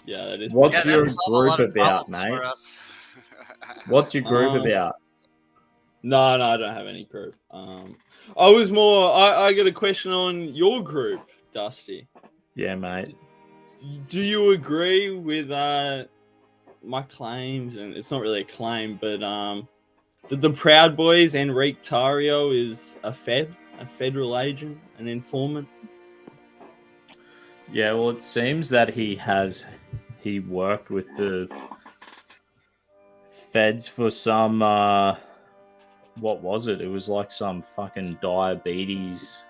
Yeah, that is. What's your that's solved a lot group of about, problems mate? for us. What's your group about? No, I don't have any group. I was more. I got a question on your group, Dusty. Yeah, mate. Do you agree with my claims? And it's not really a claim, but that the Proud Boys, Enrique Tarrio is a federal agent, an informant. Yeah, well, it seems that he worked with the feds for some what was it? It was like some fucking diabetes.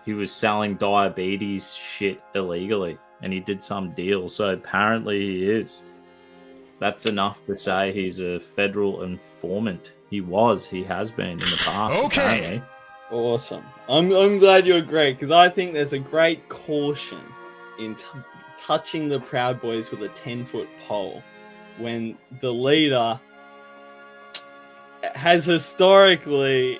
He was selling diabetes shit illegally, and he did some deal. So apparently he is. That's enough to say he's a federal informant. He has been in the past. Okay. Apparently. Awesome. I'm glad you agree, because I think there's a great caution in touching the Proud Boys with a 10-foot pole when the leader has historically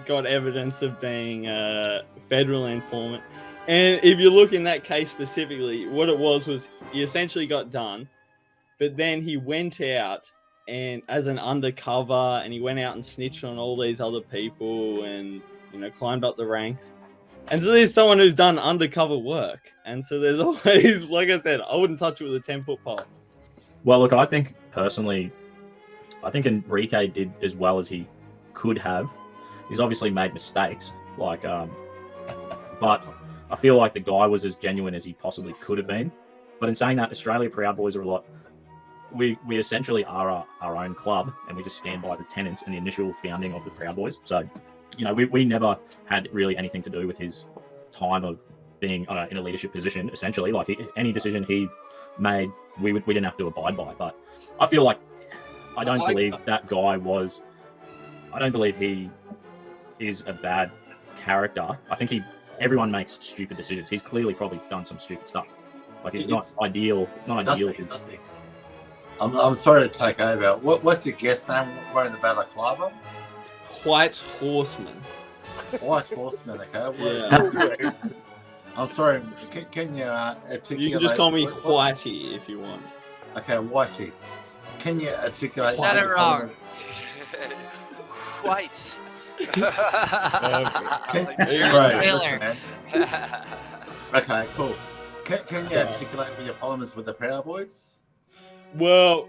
got evidence of being a federal informant. And if you look in that case specifically, what it was he essentially got done, but then he went out and as an undercover, and he went out and snitched on all these other people and, you know, climbed up the ranks. And so there's someone who's done undercover work. And so there's always, like I said, I wouldn't touch it with a 10-foot pole. Well, look, I think personally, Enrique did as well as he could have. He's obviously made mistakes, but I feel like the guy was as genuine as he possibly could have been. But in saying that, Australia Proud Boys are a lot. We essentially are our own club, and we just stand by the tenets and the initial founding of the Proud Boys. So, you know, we never had really anything to do with his time of being in a leadership position. Essentially, like any decision he made, we didn't have to abide by. But I feel like I don't believe he is a bad character. I think everyone makes stupid decisions. He's clearly probably done some stupid stuff. Like it's not ideal. It's not ideal. Dusty. I'm sorry to take over. What's your guest name wearing the balaclava? White Horseman. White Horseman, okay. Yeah. I'm sorry. Can you articulate? You can just call me Whitey if you want. Okay, Whitey. Can you articulate? You said it wrong. White. Okay, cool. Can you articulate your problems with the Proud Boys? Well,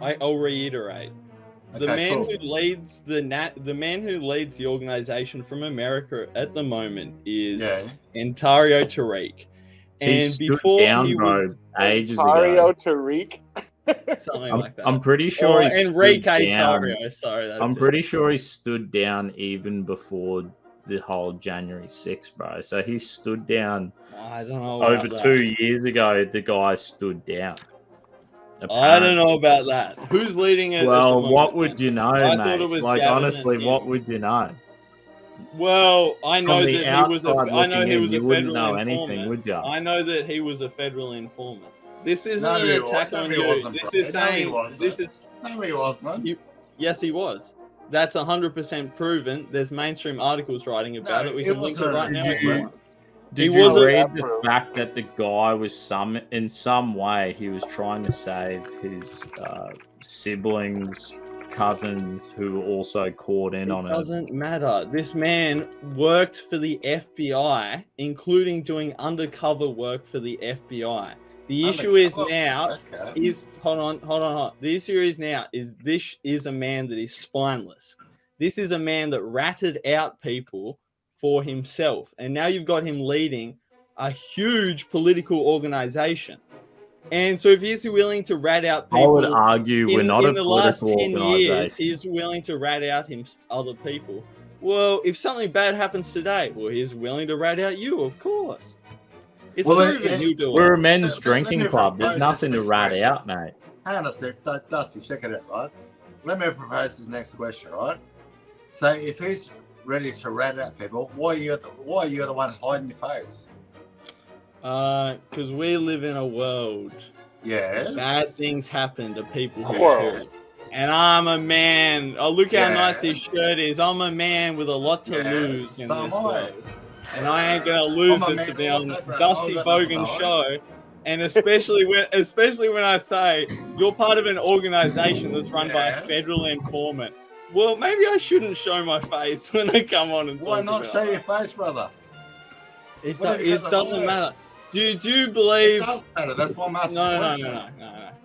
I'll reiterate. The Okay, man cool. who leads the man who leads the organization from America at the moment is Ontario Tariq. And He before down, he bro, was ages Ontario ago. Tariq. Something like that. I'm pretty sure he stood Enrique down. Tarrio. Sorry, that's I'm it. pretty sure he stood down even before the whole January 6th, bro. So he stood down I don't know. over about 2 that. years ago. The guy stood down. I don't know about that. Who's leading it? Well, what would you know, I mate? thought it was like, Gavin honestly, and what him. would you know? Well, I know From that the he was a. outside I know looking he in, was a you wouldn't federal know informant. anything, would you? I know that he was a federal informant. This isn't No, an he attack wasn't. on No, he you. wasn't, This bro. is No, he saying. wasn't. This is. No, he wasn't. Yes, he was. That's 100% proven. There's mainstream articles writing about it. We can link it right now. if you want. Did He you wasn't- read the fact that the guy was in some way he was trying to save his siblings, cousins who were also caught in on It it? doesn't matter. This man worked for the FBI, including doing undercover work for the FBI. The issue is now hold on. The issue is now this is a man that is spineless. This is a man that ratted out people for himself, and now you've got him leading a huge political organization. And so, if he's willing to rat out people, I would argue we're not in a the last political 10 years, organisation. he's willing to rat out other people. Well, if something bad happens today, well, he's willing to rat out you, of course. It's proven you do We're it. a men's drinking club. There's nothing to rat out, mate. Hang on a sec, Dusty, check it out, right? Let me propose the next question, right? So if he's ready to rat out people, why are you the one hiding your face? Because we live in a world. Yes. Bad things happen to people who World. talk. And I'm a man. Oh, look how Yeah. nice this shirt is. I'm a man with a lot to lose in so this am I. world. And I ain't going to lose I'm a it man to be on also, bro. Dusty I've got nothing Bogan's to show And especially when I say you're part of an organization that's run by a federal informant. Well, maybe I shouldn't show my face when I come on and talk Why not about show it. your face, brother? It What if you got the doesn't word? matter. Do you believe? It does matter. That's why I'm asking the No. question.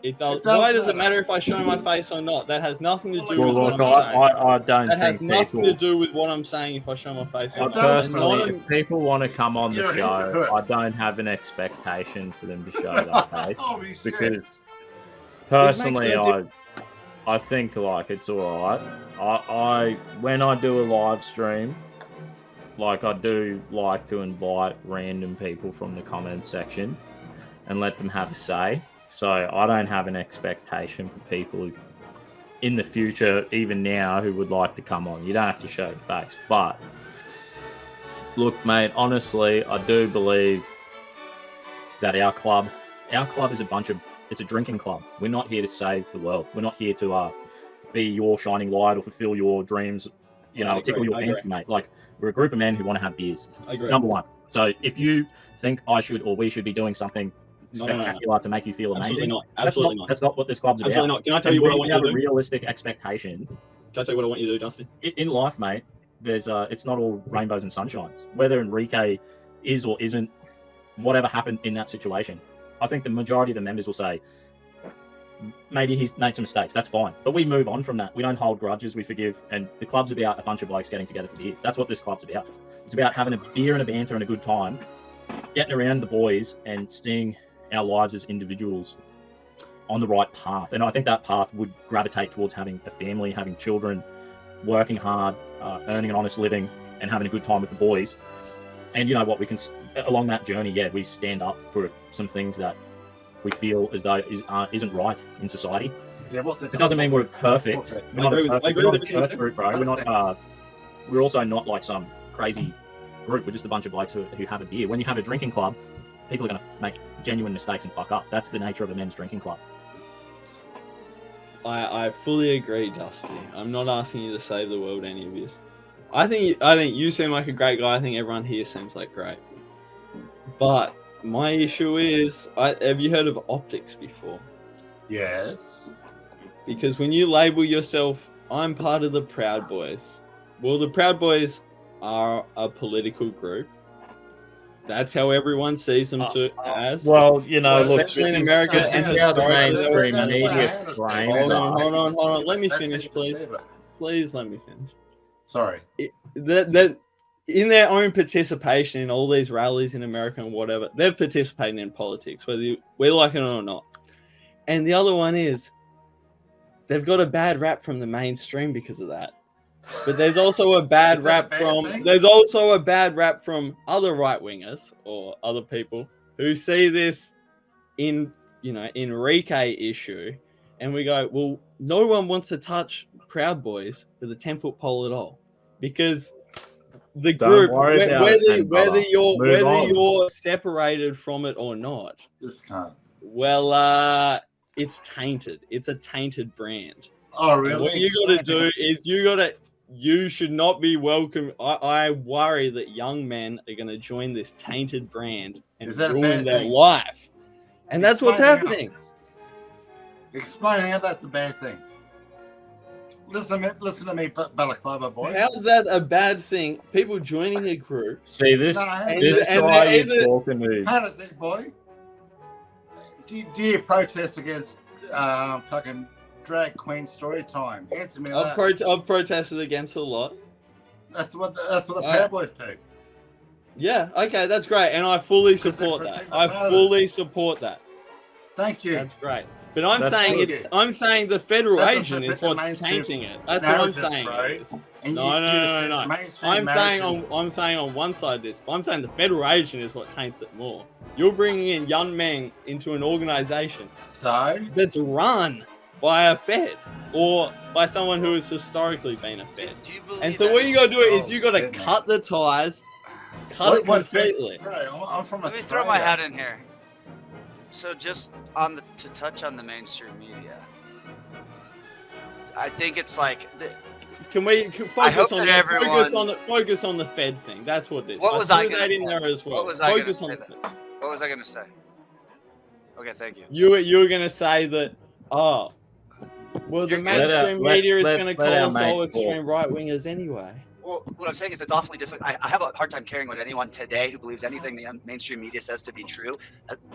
It does. It does Why does it matter. matter if I show my face or not? That has nothing to do Well, with look, what I'm saying. I don't That has think nothing people. to do with what I'm saying if I show my face or It I not. does And personally, not if people want to come on the You're a show, hypocrite. I don't have an expectation for them to show that face Holy shit. because personally, no I think like it's all right. I when I do a live stream, like I do like to invite random people from the comments section and let them have a say. So I don't have an expectation for people in the future, even now, who would like to come on. You don't have to show the face. But look, mate, honestly, I do believe that our club is it's a drinking club. We're not here to save the world. We're not here to be your shining light or fulfill your dreams, tickle your fancy, mate. Like, we're a group of men who want to have beers. I agree. Number one. So if you think I should or we should be doing something No. spectacular to make you feel amazing, Absolutely not. that's not what this club's about. Absolutely not. Can I tell you what I want we you have to a do? realistic expectation. Can I tell you what I want you to do, Dusty? In life, mate, there's it's not all rainbows and sunshines. Whether Enrique is or isn't, whatever happened in that situation, I think the majority of the members will say, maybe he's made some mistakes, that's fine. But we move on from that. We don't hold grudges, we forgive. And the club's about a bunch of blokes getting together for beers. That's what this club's about. It's about having a beer and a banter and a good time, getting around the boys and seeing our lives as individuals on the right path. And I think that path would gravitate towards having a family, having children, working hard, earning an honest living, and having a good time with the boys. And you know what, we can, along that journey, we stand up for some things that we feel as though isn't right in society. Yeah, It doesn't mean we're perfect. We're not a church group, bro. We're not. We're also not like some crazy group. We're just a bunch of blokes who have a beer. When you have a drinking club, people are going to make genuine mistakes and fuck up. That's the nature of a men's drinking club. I fully agree, Dusty. I'm not asking you to save the world any of this. I think you seem like a great guy. I think everyone here seems like great. But my issue is, have you heard of optics before? Yes. Because when you label yourself, I'm part of the Proud Boys. Well, the Proud Boys are a political group. That's how everyone sees them as. Well, you know, Well, look, especially this in is America, and and how the historically- mainstream media frames Hold are. on. Let me That's finish, even please. safer. Please let me finish. Sorry. That in their own participation in all these rallies in America and whatever, they're participating in politics, whether we like it or not. And the other one is, they've got a bad rap from the mainstream because of that. But there's also a bad Is that a rap bad from thing? there's also a bad rap from other right wingers or other people who see this in Enrique issue, and we go, well, no one wants to touch Proud Boys with a 10-foot pole at all, because the Don't group, worry about it then, whether brother. you're Move on. you're separated from it or not, This can't. well, it's tainted. It's a tainted brand. Oh, And really? what you got to do is you should not be welcome. I worry that young men are going to join this tainted brand and Is that a ruin bad their thing? life. And that's what's Explain it out. happening. Explain how that's a bad thing. Listen to me, Balaclava boy. How's that a bad thing? People joining a group. See, this No, this and guy they're you're either- talking to. How does it, boy? Do you protest against fucking drag queen story time? Answer me that. I've protested against a lot. That's what the Proud Boys do. Yeah, okay, that's great. And I fully Because they support that. protect the I mother. fully support that. Thank you. That's great. But I'm That's saying good. I'm saying the federal That doesn't agent fit is the what's mainstream tainting it. That's what I'm narrative, saying. bro. It is. And No. I'm I'm saying on one side of this. I'm saying the federal agent is what taints it more. You're bringing in young men into an organization So that's run by a Fed or by someone who has historically been a Fed. Do you believe And so that- what you got to do is Oh, you got to shit, man. cut the ties, cut it completely. Bro, I'm from Let me Australia. throw my hat in here. So just to touch on the mainstream media, I think it's like Can we I hope focus on that focus on the Fed thing? That's what this. What was I threw gonna that in say? there as well. What was I gonna Focus on say the then? Fed. What was I gonna say? Okay, thank you. You were gonna say that. Oh, well, the mainstream media is gonna call us all extreme right wingers anyway. Well, what I'm saying is it's awfully difficult. I have a hard time caring what anyone today who believes anything the mainstream media says to be true.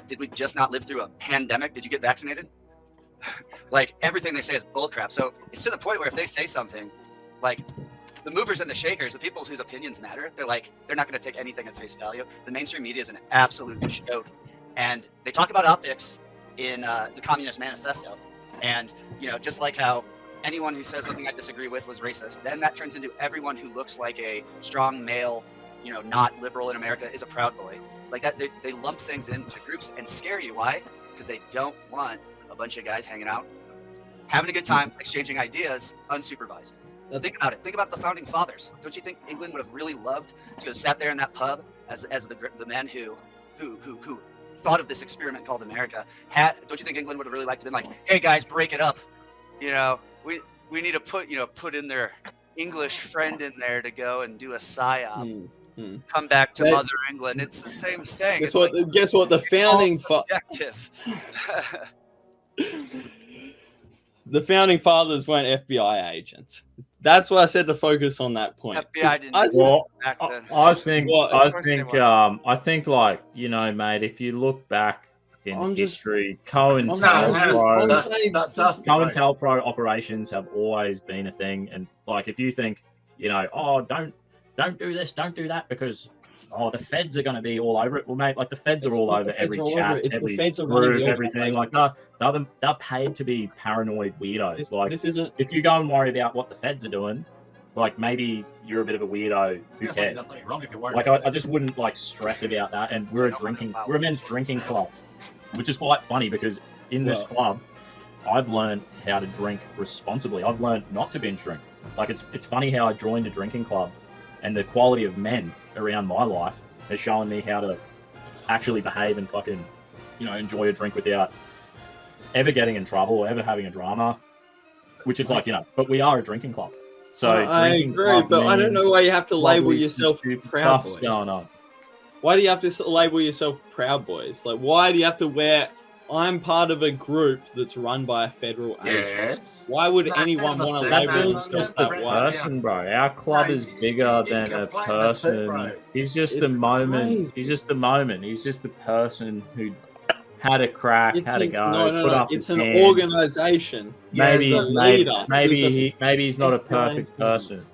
Did we just not live through a pandemic? Did you get vaccinated? Like, everything they say is bullcrap. So it's to the point where if they say something, like, the movers and the shakers, the people whose opinions matter, they're not going to take anything at face value. The mainstream media is an absolute joke. And they talk about optics in the Communist Manifesto. And, just like how anyone who says something I disagree with was racist, then that turns into everyone who looks like a strong male, not liberal in America is a Proud Boy. Like that, they lump things into groups and scare you. Why? Because they don't want a bunch of guys hanging out, having a good time, exchanging ideas, unsupervised. Think about it. Think about the founding fathers. Don't you think England would have really loved to have sat there in that pub as the men who thought of this experiment called America? Don't you think England would have really liked to have been like, hey guys, break it up. We need to put in their English friend in there to go and do a psyop. Come back to Mother England. It's the same thing. Guess what? The founding the founding fathers weren't FBI agents. That's why I said to focus on that point. FBI didn't exist back then. I think, like, mate, if you look back in history, COINTELPRO operations have always been a thing. And like, if you think, don't do this, don't do that, because the feds are going to be all over it. Well, mate, like, the feds are all over every chat, every group, everything. Like, they're paid to be paranoid weirdos. Like, if you go and worry about what the feds are doing, like, maybe you're a bit of a weirdo. Who cares? Like, I just wouldn't, like, stress about that. And we're a men's drinking club, which is quite funny because in this club, I've learned how to drink responsibly. I've learned not to binge drink. Like, it's funny how I joined a drinking club, and the quality of men around my life has shown me how to actually behave and fucking, enjoy a drink without ever getting in trouble or ever having a drama, which is like, but we are a drinking club. So I agree, but I don't know why you have to label yourself Proud Boys. Going on. Why do you have to label yourself Proud Boys? Like, why do you have to wear, I'm part of a group that's run by a federal agent? Why would anyone want to label themselves that way? Person, bro. Our club is bigger than a person. He's just the moment. He's just the moment. He's just the person who had a crack, had a go, put up his hand. It's an organization. Maybe he's not a perfect person.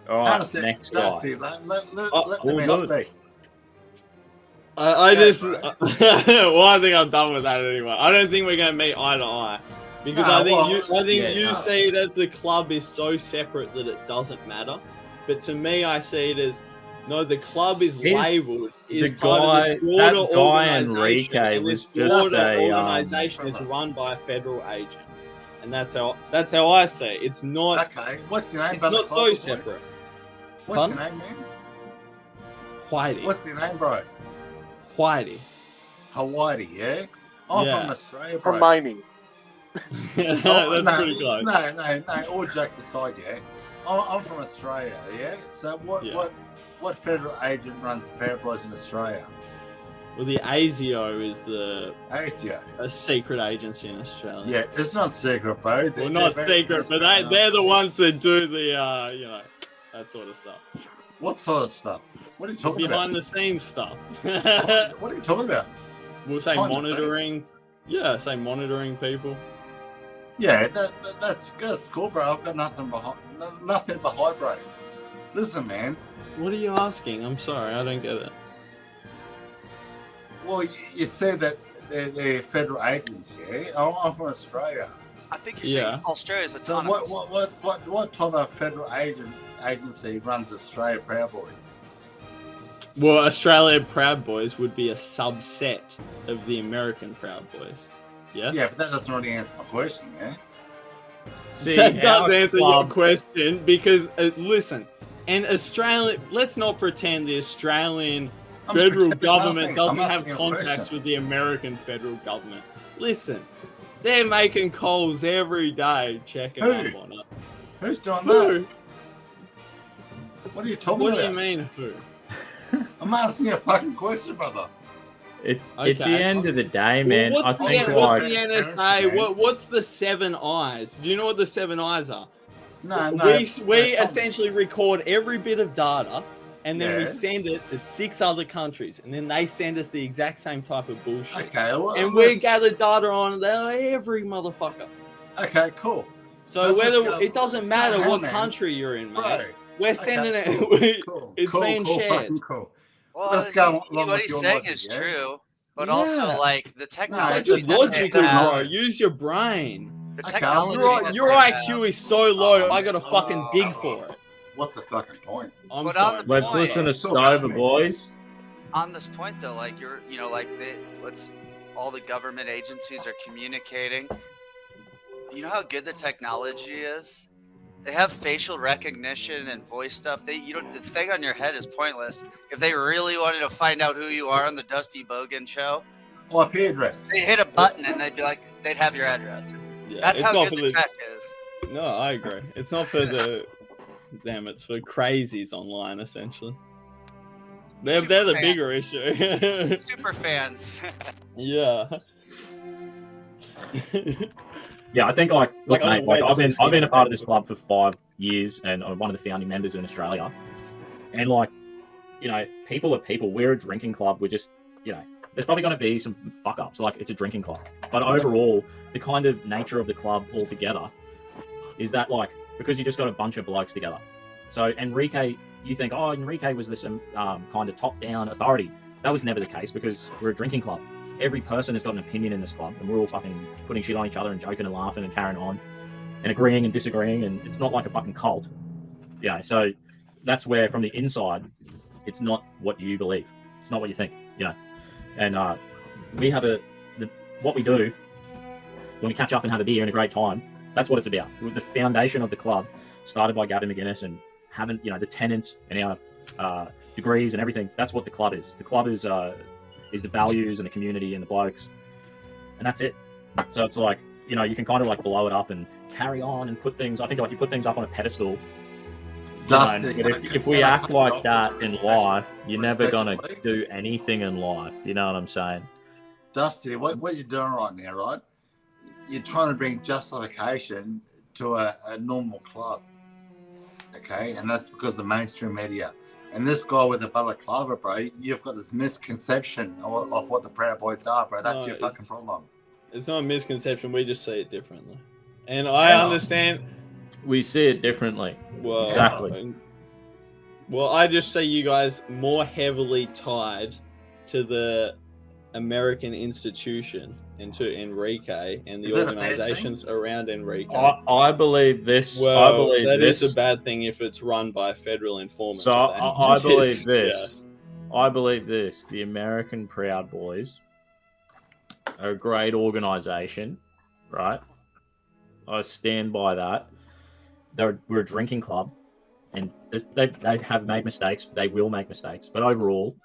All right, next guy. Let me speak. I think I'm done with that anyway. I don't think we're going to meet eye to eye, because I think you see it as the club is so separate that it doesn't matter. But to me, I see it as, no, the club is labelled is part of this broader organization. Enrique was just organization is run by a federal agent, and that's how I see it. It's not. Okay, what's your name? It's not so separate. What's your name, man? HuWhite. What's your name, bro? HuWhite. HuWhite, yeah? I'm from Australia, bro. Hermione. That's pretty close. No. All jokes aside, yeah? I'm from Australia, yeah? So what federal agent runs the Proud Boys in Australia? Well, the ASIO is ASIO. a secret agency in Australia. Yeah, it's not secret, bro. Well, not secret, but they're the ones that do the, that sort of stuff. What sort of stuff? What are you talking about? Behind the scenes stuff. What are you talking about? We'll say monitoring. Yeah, say monitoring people. Yeah, that's cool, bro. I've got nothing behind, bro. Listen, man. What are you asking? I'm sorry, I don't get it. Well, you said that they're federal agents, yeah? I'm from Australia. I think you're saying Australia's So autonomous. what type of federal agency runs Australia Proud Boys? Well, Australia Proud Boys would be a subset of the American Proud Boys. Yes? Yeah, but that doesn't really answer my question, yeah? See, that does answer your question, because, listen, and Australia, let's not pretend the Australian federal government doesn't have contacts with the American federal government. Listen, they're making calls every day checking up on it. Who's doing that? What are you talking about? What do you mean, who? I'm asking you a fucking question, brother. At the end of the day, man, Well, I think what's like the NSA? What's the 7 eyes? Do you know what the 7 eyes are? No. We essentially record every bit of data, and then we send it to 6 other countries, and then they send us the exact same type of bullshit. Okay. Well, and we gather data on every motherfucker. Okay. Cool. So whether it doesn't matter what country you're in, mate. Right. We're sending it. Cool. It's being shared. Cool. Well, Let's go along what with he's your saying logic, is yeah? true, but Yeah. also like the It's technology. just that they logical, have- bro. Use your brain. The Okay, technology. Your IQ is so low, I gotta fucking dig for it. What's the fucking point? I'm But on sorry. the let's point- listen to Stover, boys. On this point, though, like all the government agencies are communicating. You know how good the technology is? They have facial recognition and voice stuff. The thing on your head is pointless. If they really wanted to find out who you are on the Dusty Bogan show, IP address. they'd hit a button and they'd have your address. Yeah, That's it's how not good for the tech is. No, I agree. It's not for the it's for crazies online, essentially. They're Super the fan. bigger issue. Super fans. Yeah. Yeah, I think like look, Like, mate, like wait, I've been a part of this club for 5 years, and I'm one of the founding members in Australia. And like, you know, people are people. We're a drinking club. We're just, you know, there's probably going to be some fuck ups. Like, it's a drinking club, but overall, the kind of nature of the club altogether is that like because you just got a bunch of blokes together. So Enrique, you think, oh, Enrique was this kind of top down authority. That was never the case because we're a drinking club. Every person has got an opinion in this club, and we're all fucking putting shit on each other and joking and laughing and carrying on and agreeing and disagreeing, and it's not like a fucking cult. Yeah, so that's where from the inside, it's not what you believe. It's not what you think, you know. And we have what we do when we catch up and have a beer and a great time, that's what it's about. The foundation of the club started by Gavin McGuinness and having, you know, the tenants and our degrees and everything. That's what the club is. The club is the values and the community and the blokes, and that's it. So it's like, you know, you can kind of like blow it up and carry on and put things. I think like you put things up on a pedestal. Dusty, But if we act like that in life, you're never gonna do anything in life. You know what I'm saying? Dusty, what you're doing right now, right? You're trying to bring justification to a normal club, okay? And that's because of mainstream media. And this guy with the balaclava, bro, you've got this misconception of what the Proud Boys are, bro. That's your fucking problem. It's not a misconception. We just see it differently. And I understand. We see it differently. Well, Exactly. Well, I just see you guys more heavily tied to the American institution and to Enrique and the Is that a bad organizations around Enrique. I believe this. Well, I believe that this. is a bad thing if it's run by federal informants. So then. I believe this. Yes. I believe this. The American Proud Boys are a great organization, right? I stand by that. We're a drinking club, and they have made mistakes. They will make mistakes. But overall,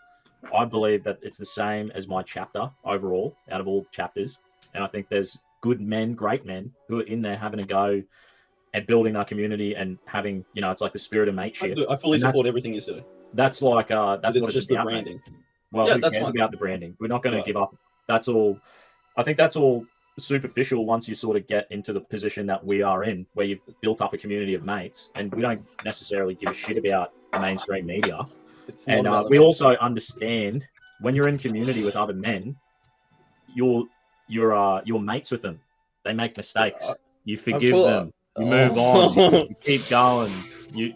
I believe that it's the same as my chapter overall, out of all chapters. And I think there's good men, great men, who are in there having a go at building our community and having, you know, it's like the spirit of mateship. I fully support everything you do. That's like, that's It's what just it's about. the branding. Well, Yeah, who that's cares fine. about the branding? We're not going Right. to give up. That's all. I think that's all superficial once you sort of get into the position that we are in, where you've built up a community of mates, and we don't necessarily give a shit about the mainstream media. It's not And about we the- also understand when you're in community with other men, you're mates with them. They make mistakes. You forgive feel- them. You move on. You keep going. You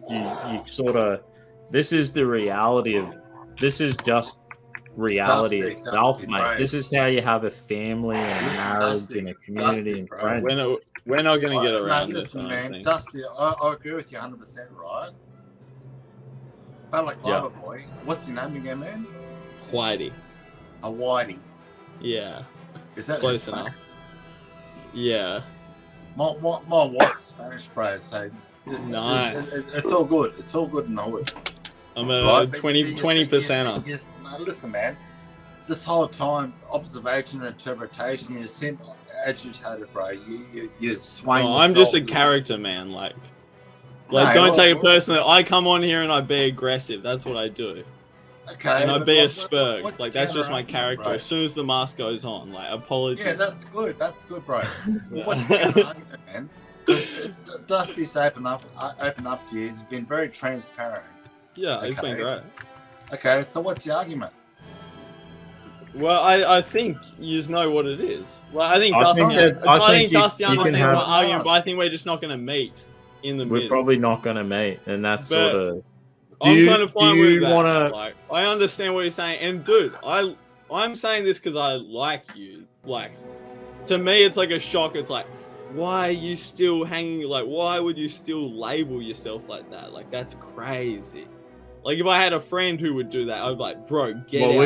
sort of. This is the reality of. This is just reality Dusty, itself, Dusty, mate. bro. This is how you have a family and a Listen, marriage Dusty, and a community Dusty, and bro. friends. We're not going to get around Mate, this. listen, I don't man. think. Dusty, I agree with you 100%, right? Balaclava boy. What's your name again, man? Whitey. A whitey. Yeah. Is that Close his name? enough. Yeah. My wife's Spanish, bro. So Nice. it's all good. It's all good in the hood. I'm a Right, but 20%er. No, listen, man. This whole time, observation and interpretation, you're simply agitated, bro. You swing. Oh, I'm just a yourself. character, man. Like No, don't well, take it well- personally. I come on here and I be aggressive. That's what I do. Okay. And I'd but be a what's spurg. the Like, that's just my counter-argument, character. bro? As soon as the mask goes on, like, apologies. Yeah, that's good. That's good, bro. Well, what's the counter-argument, man? Because Dusty's opened up to you. He's been very transparent. Yeah, it's been Okay. great. Okay, so what's the argument? Well, I think you just know what it is. Well, I think I Dusty, think that- I think Dusty you can understands have- my argument, but I think we're just not going to meet in the We're middle. probably not going to meet, and that's But sort of. I'm kind of fine with that. Want to? Like, I understand what you're saying, and dude, I'm saying this because I like you. Like, to me, it's like a shock. It's like, why are you still hanging? Like, why would you still label yourself like that? Like, that's crazy. Like, if I had a friend who would do that, I'd be like, bro, get out. Well,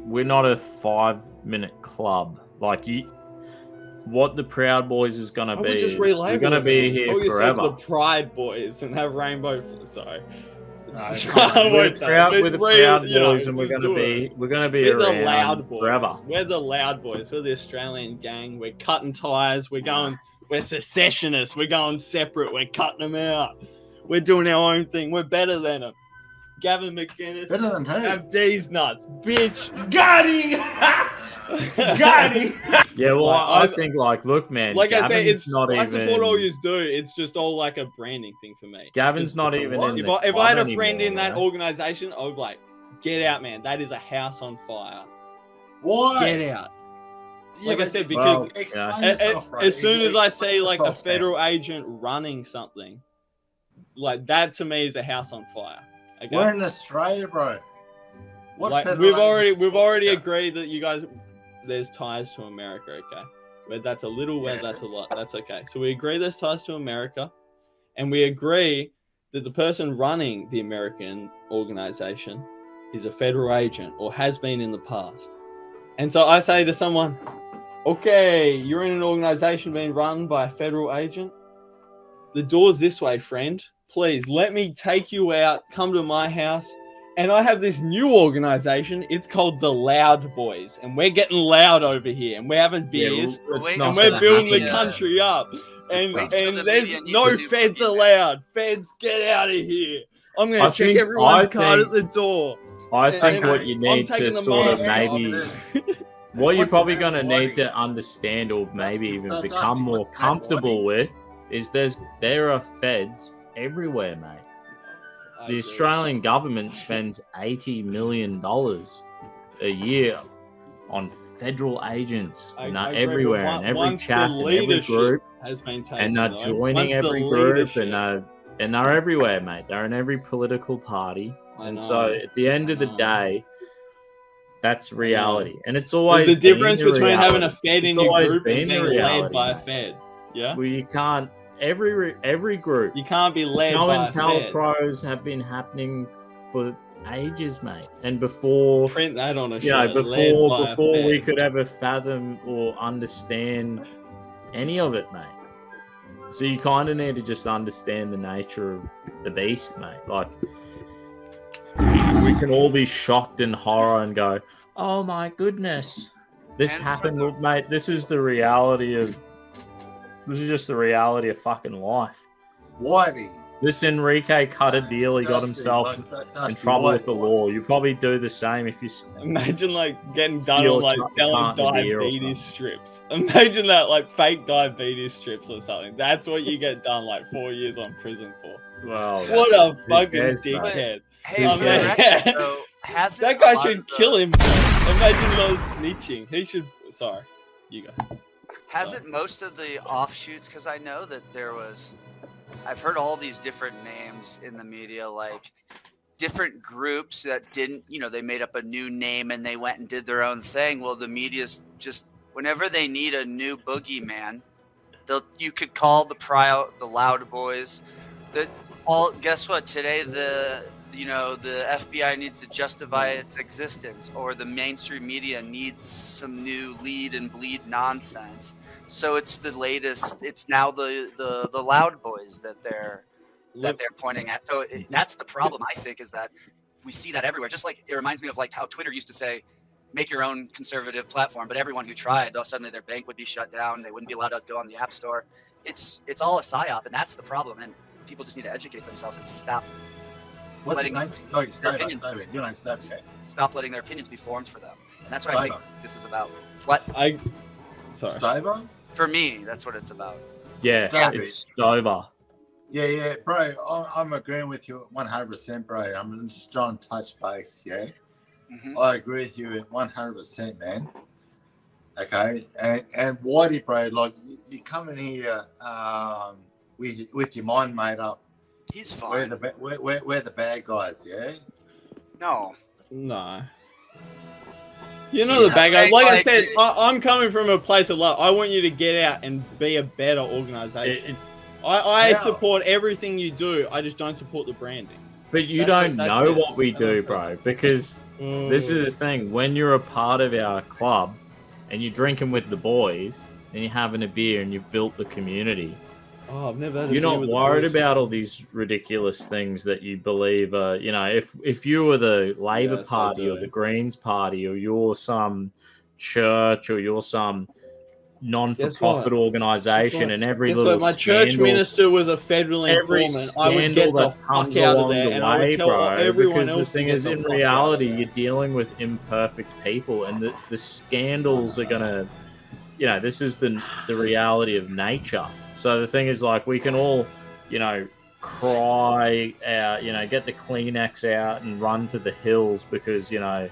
we're not a 5-minute club. Like what the Proud Boys is gonna be. Just We're gonna be here Call yourself forever. the Pride Boys and have rainbow. Sorry. We're the Proud Boys, and we're gonna be We're the around Loud Boys. forever. We're the Loud Boys. We're the Australian gang. We're cutting ties. We're secessionists. We're going separate. We're cutting them out. We're doing our own thing. We're better than them. Gavin McInnes. Better than who? Have D's nuts, bitch. Got him! Got him! Yeah, well, Like, I think, like, look, man. Like I say, Gavin's it's not I even. support all you do. It's just all like a branding thing for me. Gavin's not even in. If I had a friend in that anymore, organization, I would be like, get out, man. That is a house on fire. Why? Get out. Yeah, Like I but said, well, because explain yourself, bro. as soon as I see Explain like a yourself, man. federal agent running something, like that to me is a house on fire. Okay? We're in Australia, bro. What Like federal we've already agent- agreed that you guys there's ties to America, okay? Where that's a little, where Yeah, that's a it's- lot. That's okay. So we agree there's ties to America, and we agree that the person running the American organization is a federal agent or has been in the past. And so I say to someone, okay, you're in an organization being run by a federal agent. The door's this way, friend. Please let me take you out, come to my house. And I have this new organization. It's called the Loud Boys. And we're getting loud over here. And we're having beers. Wait And till we're the building the media- country up. And, Wait till the there's media needs no a new feds media. allowed. Feds, get out of here. I'm going I to check think- everyone's I card think- at the door. I Yeah, think okay. what you I'm need taking to the sort of mask off. maybe. What you're What's probably the going to matter need with to understand, or maybe even Dusty, become more what's the matter with comfortable with, is there are feds everywhere, mate. I The agree. Australian government spends $80 million a year on federal agents, I and they're agree, but everywhere, in every once the chat, in every leadership group, has been taken, and they're though, joining once the every group, leadership- and they're everywhere, mate. They're in every political party, I and know. so at the end of the I know. day, that's reality, and it's always There's a been difference the between having a reality. Fed in It's your always group been and the being led reality, by a mate. Fed. Yeah? Well, you can't. Every group. You can't be led Show by and a tell Fed. pros have been happening for ages, mate. And before, Print that on a you know, shirt. led by a before we Fed. could ever fathom or understand any of it, mate. So you kind of need to just understand the nature of the beast, mate. Like, we can all be shocked in horror and go, "Oh my goodness, this And for happened," the- mate. This is the reality of. This is just the reality of fucking life. Whitey. This Enrique cut a deal. He got Dusty, himself like, in Dusty, trouble what- with the law. You probably do the same if you. Imagine like getting done Steal on like a selling carton of beer or diabetes strips. Imagine that, like fake diabetes strips or something. That's what you get done like 4 years on prison for. Well, What a who fucking cares, mate? dickhead. Hey, Oh, for man. the record, though, hasn't That a guy lot should of the- kill himself. Imagine those snitching. He should. Sorry, you go. Hasn't most of the offshoots? Because I know that there was. I've heard all these different names in the media, like different groups that didn't, they made up a new name and they went and did their own thing. Well, the media's just whenever they need a new boogeyman, you could call the Loud Boys. Guess what? Today the FBI needs to justify its existence, or the mainstream media needs some new lead and bleed nonsense. So it's the latest. It's now the Loud Boys that they're pointing at. So that's the problem, I think, is that we see that everywhere. Just like it reminds me of like how Twitter used to say, make your own conservative platform, but everyone who tried, though, suddenly their bank would be shut down. They wouldn't be allowed to go on the App Store. It's all a psyop, and that's the problem. And people just need to educate themselves and stop What's his name? Oh, their opinions, Your name's Stover, okay. stop letting their opinions be formed for them. And that's what I think this is about. What? Sorry. Stover? For me, that's what it's about. Yeah, Stover. it's Stover. Yeah, bro. I'm agreeing with you 100%, bro. I'm just trying to touch base, yeah? Mm-hmm. I agree with you 100%, man. Okay, and Whitey, bro, like you come in here with your mind made up. He's fine. We're the bad guys, yeah? No. You're not the bad guy. Like I said, I'm coming from a place of love. I want you to get out and be a better organization. I support everything you do. I just don't support the branding. But you don't know what we do, bro, because this is the thing. When you're a part of our club and you're drinking with the boys and you're having a beer and you've built the community, I've never had a you're beer not with the worried boys. about all these ridiculous things that you believe are, you know, if you were the Labour Yes, I Party do. or the Greens Party or you're some church or you're some non-for-profit organisation and every little my church scandal, minister was a federal every informant, I would scandal get the that fuck comes out of along there the and I way, would tell bro, everyone because the else to thing get is, the in fuck out of reality, there. you're dealing with imperfect people, and the scandals are gonna, you know, this is the reality of nature. So the thing is, like, we can all, you know, cry out, you know, get the Kleenex out and run to the hills because, you know,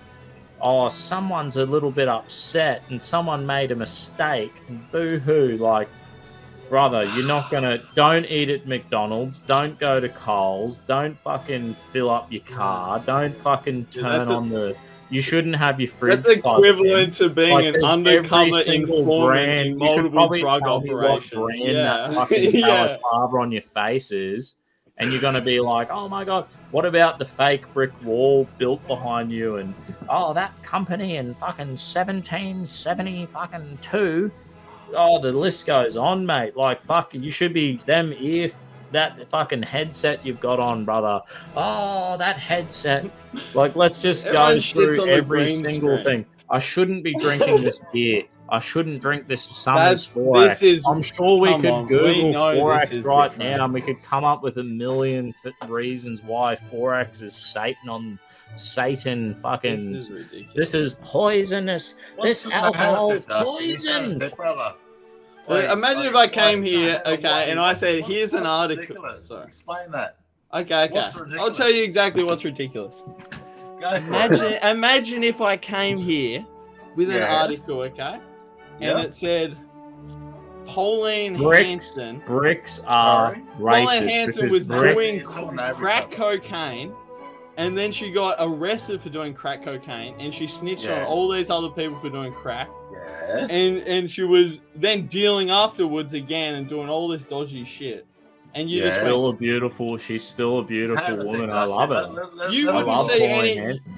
oh, someone's a little bit upset and someone made a mistake and boo-hoo. Like, brother, you're not gonna, don't eat at McDonald's, don't go to Coles, don't fucking fill up your car, don't fucking turn on the, you shouldn't have your fridge. That's equivalent in. to being Like, an there's undercover every single informant brand. in You could multiple probably drug tell me what operations. brand that fucking balaclava on your face is, and you're gonna be like, oh my god, what about the fake brick wall built behind you? And oh, that company in fucking 1770 fucking 2. Oh, the list goes on, mate. Like, fuck, you should be them if that fucking headset you've got on, brother. Oh, that headset. Like, let's just Everyone go shits through on the every green single screen. thing. I shouldn't be drinking this beer. I shouldn't drink this Summers This 4X. is, I'm sure we come could on, Google we know this 4X is right different. now, and we could come up with a million reasons why 4X is Satan fucking. This is ridiculous. This is poisonous. This alcohol is poison. Imagine if I came here, okay, and I said, here's an article. Sorry. Explain that. Okay. What's I'll ridiculous? tell you exactly what's ridiculous. Go for it. Imagine if I came here with an Yes. article, okay, and Yeah. it said Pauline Bricks Hanson. Bricks are Sorry? Pauline racist Hanson because was bricks. doing It's on average crack level. cocaine, and then she got arrested for doing crack cocaine, and she snitched on Yes. all these other people for doing crack, Yes. and she was then dealing afterwards again and doing all this dodgy shit. And you Yes. just Still went, a beautiful. She's still a beautiful 100% woman. I love her. You I wouldn't love see Pauline any- Hanson.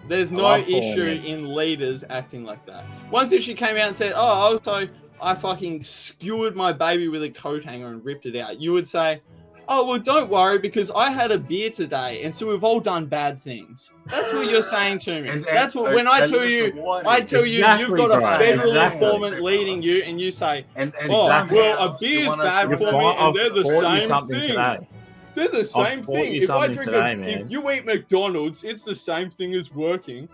there's I no love Pauline issue Hanson. in leaders acting like that. Once if she came out and said, oh, also, I fucking skewered my baby with a coat hanger and ripped it out, you would say, oh, well, don't worry, because I had a beer today, and so we've all done bad things. That's what you're saying to me. That's what, when I tell you, Exactly, you've got a bro. federal Exactly. informant leading you, and you say, And oh, somehow well, a you beer's want us bad to for follow- me, and I've they're the taught you same something thing. today. They're the same taught thing. you If I something drink today, if man. you eat McDonald's, it's the same thing as working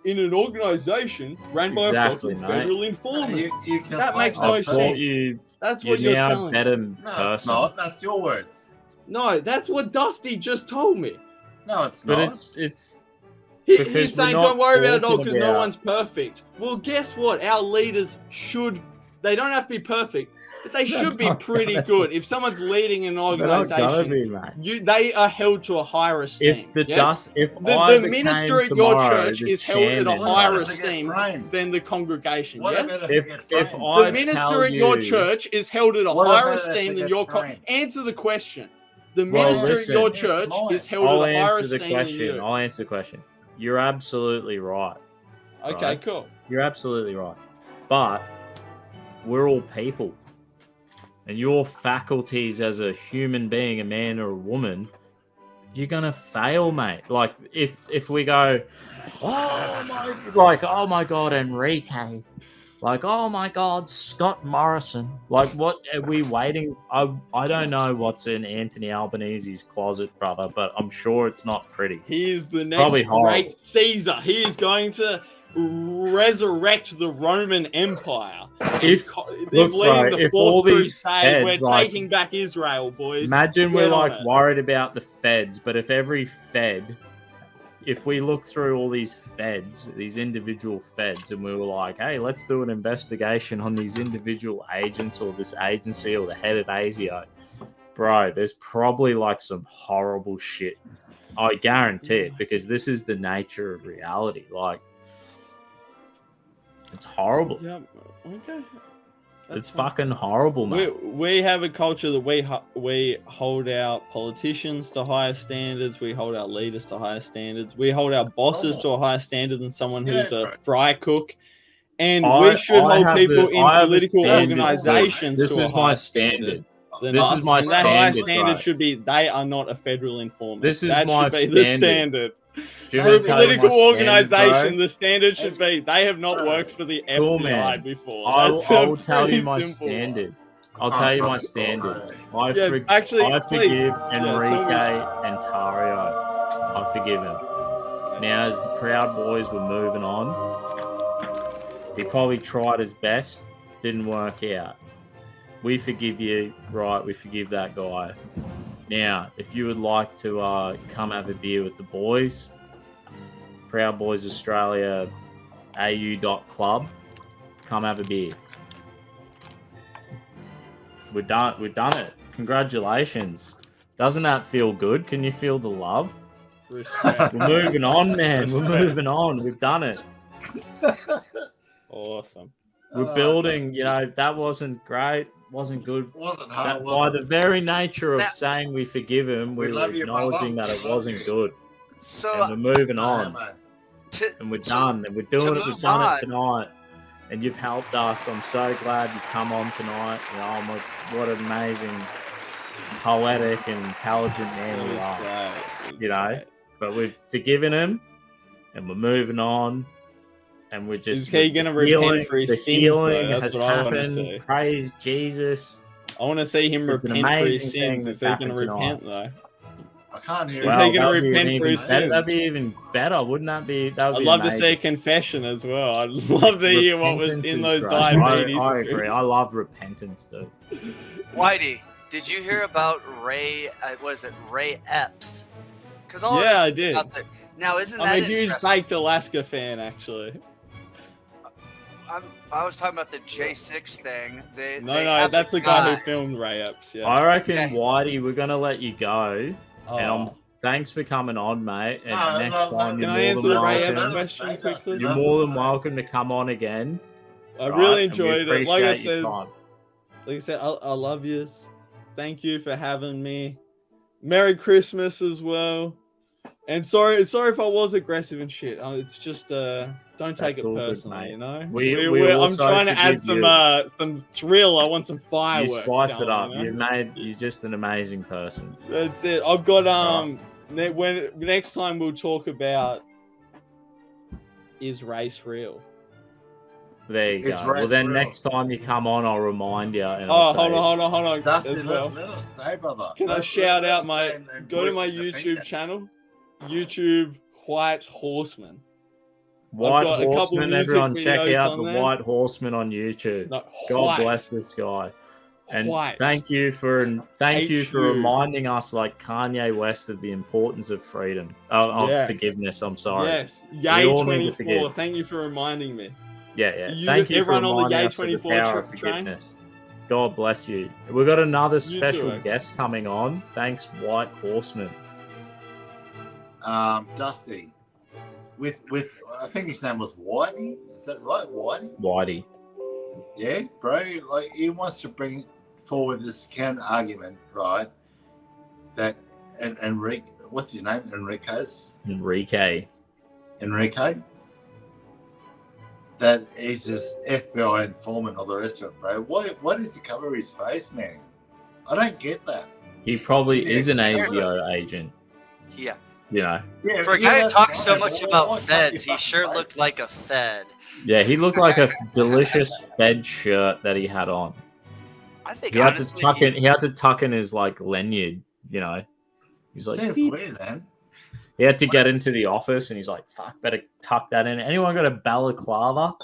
in an organization ran by Exactly, a fucking mate. federal informant. You can That makes find no I've that. taught sense. you. That's You're what you're now a telling me. better No, it's person. not. That's your words. No, that's what Dusty just told me. No, it's But not. it's He's Because we're saying, not don't worry about it all talking because no about- one's perfect. Well, guess what? Our leaders they don't have to be perfect, but they should be pretty good. If someone's leading an they're not gonna organization, be, mate. they are held to a higher esteem. If the yes? dust, if The I the became minister at your tomorrow church the is held at a chairman- higher What if they get esteem framed? than the congregation. What Yes? about they If get if framed? I The minister tell at your you- church is held at a What higher about if esteem they than get your framed? answer the question. The Well, minister listen. at your It's church mine. is held I'll at a higher answer the esteem than question. you. I'll answer the question. You're absolutely right. Okay, Right. cool. You're absolutely right. But we're all people. And your faculties as a human being, a man or a woman, you're gonna fail, mate. Like if we go, oh my god, Enrique, Like, oh my God, Scott Morrison. Like, what are we waiting? I don't know what's in Anthony Albanese's closet, brother, but I'm sure it's not pretty. He is the next Probably horrible. great Caesar. He is going to resurrect the Roman Empire. If He's leading the if all fourth these crusade, we're feds, like, taking back Israel, boys. imagine Get we're on like it. worried about the feds, but if every fed, if we look through all these feds, these individual feds, and we were like, hey, let's do an investigation on these individual agents or this agency or the head of ASIO, bro, there's probably like some horrible shit. I guarantee it, because this is the nature of reality. Like, it's horrible. Yep. Okay. It's fucking horrible, mate. We have a culture that we hold our politicians to higher standards. We hold our leaders to higher standards. We hold our bosses to a higher standard than someone who's a fry cook. And we should hold people in political organizations This to is a my higher standard. than This us. is my And that higher standard, standard right? should be they are not a federal informant. This is that my should be the standard. standard. Do you For want a me to tell you my political standard, organization, bro? the standard should be they have not worked for the Cool, FBI man. before. I'll That's tell pretty you my simple. standard. I'll tell you my standard. I forgive please. Enrique and Tarrio. I forgive him. Now, as the Proud Boys were moving on, he probably tried his best, didn't work out. We forgive you, right? We forgive that guy. Now, if you would like to come have a beer with the boys, Proud Boys Australia au.club, come have a beer. We've done it. Congratulations. Doesn't that feel good? Can you feel the love? Respect. We're moving on, man. We're moving on. We've done it. Awesome. We're building, that wasn't great. Wasn't good. Wasn't hard. By the very nature of saying we forgive him, We we're love you, acknowledging Bubba. that it wasn't good. So And we're moving on. And we're done. And we're doing it. We've done it tonight. And you've helped us. I'm so glad you come on tonight. What an amazing, poetic, and intelligent man you are. Great. But we've forgiven him, and we're moving on. And we're just. Is he going to repent for his the sins? healing Though? has That's what I want to happened. see. Praise Jesus. I want to see him It's an repent for his amazing thing sins. Is that's he going to happened repent though? I can't hear Is you. he Well, gonna that'd be repent even for his better. sins? That'd be even better, wouldn't that be? That would I'd be love to amazing. see confession as well. I'd love to hear what was Repentance in is those great. diabetes. I agree. I love repentance, dude. Whitey, did you hear about Ray? What is it, Ray Epps? Because Yeah, I did. Out there. Now, isn't that I'm a huge interesting? Baked Alaska fan, actually. I was talking about the J6 thing. No, that's the guy who filmed Ray Epps. Yeah. I reckon, Okay. Whitey, we're gonna let you go. Oh. And thanks for coming on, mate. And No, next no, time no. Can I you're answer more the Ray than Epps welcome. question quickly? You're more than welcome to come on again. I right? really And we enjoyed it. Like I appreciate your said, time. I love yous. Thank you for having me. Merry Christmas as well. And sorry if I was aggressive and shit. It's just don't take That's it all good, personally, mate. you know. We I'm also trying to add forgive some thrill. I want some You fireworks. spiced it going, up. you know? You're just an amazing person. That's it. I've got next time we'll talk about is race real. There you It's go. Well, race then real. next time you come on, I'll remind you. And Oh, I'll hold say, on. Dusty, as well. let us stay, brother. Can I Let- shout let out us my stay and go to voice my his YouTube opinion. channel, YouTube White Horseman. White got a couple Horseman, music everyone check videos out on the there. White Horseman on YouTube. No, God White. bless this guy. And White. thank you for HU. reminding us, like Kanye West, of the importance of freedom, of Yes. forgiveness. I'm sorry. Yes, We Yay all need to 24. forgive. Thank you for reminding me. Yeah. You- Thank you for everyone on the reminding Yay us of the 24 power of train? forgiveness. God bless you. We've got another You too, special Oak. guest coming on. Thanks, White Horseman. Dusty, with I think his name was Whitey. Is that right, Whitey? Whitey. Yeah, bro. Like he wants to bring forward this counter argument, right? That and Enrique, what's his name? Enrique. Enrique. That he's just FBI informant, all the rest of it, bro. Why does he cover his face, man? I don't get that. He probably is an ASIO agent. Yeah. you know. Yeah, For a guy who that's talks so fine. much Why about can't you feds, he sure fucking looked like a fed. Yeah, he looked like a delicious Fed shirt that he had on. I think He had honestly, to tuck in. He had to tuck in his like lanyard. You know, he's like, Seems "Beep." weird, man. He had to get into the office, and he's like, "Fuck, better tuck that in." Anyone got a balaclava?